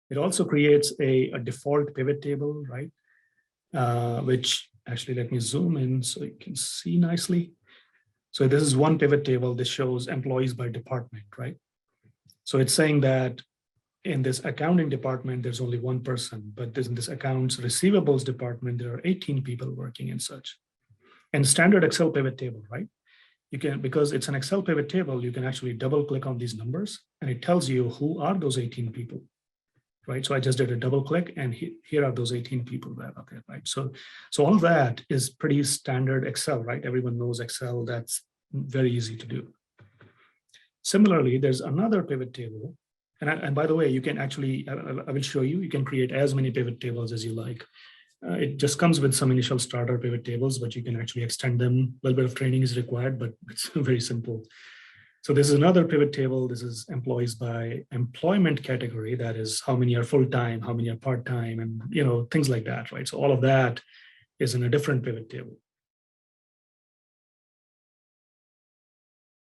It also creates a default pivot table, right? Which actually, let me zoom in so you can see nicely. So this is one pivot table. This shows employees by department, right? So it's saying that in this accounting department, there's only one person, but in this accounts receivables department, there are 18 people working and such. And standard Excel pivot table, right? You can, because it's an Excel pivot table, you can actually double click on these numbers and it tells you who are those 18 people, right? So I just did a double click and here are those 18 people that are there, right? So all that is pretty standard Excel, right? Everyone knows Excel, that's very easy to do. Similarly, there's another pivot table. And by the way, you can actually, I will show you, you can create as many pivot tables as you like. It just comes with some initial starter pivot tables, but you can actually extend them. A little bit of training is required, but it's very simple. So this is another pivot table. This is employees by employment category. That is how many are full-time, how many are part-time, and things like that, right? So all of that is in a different pivot table.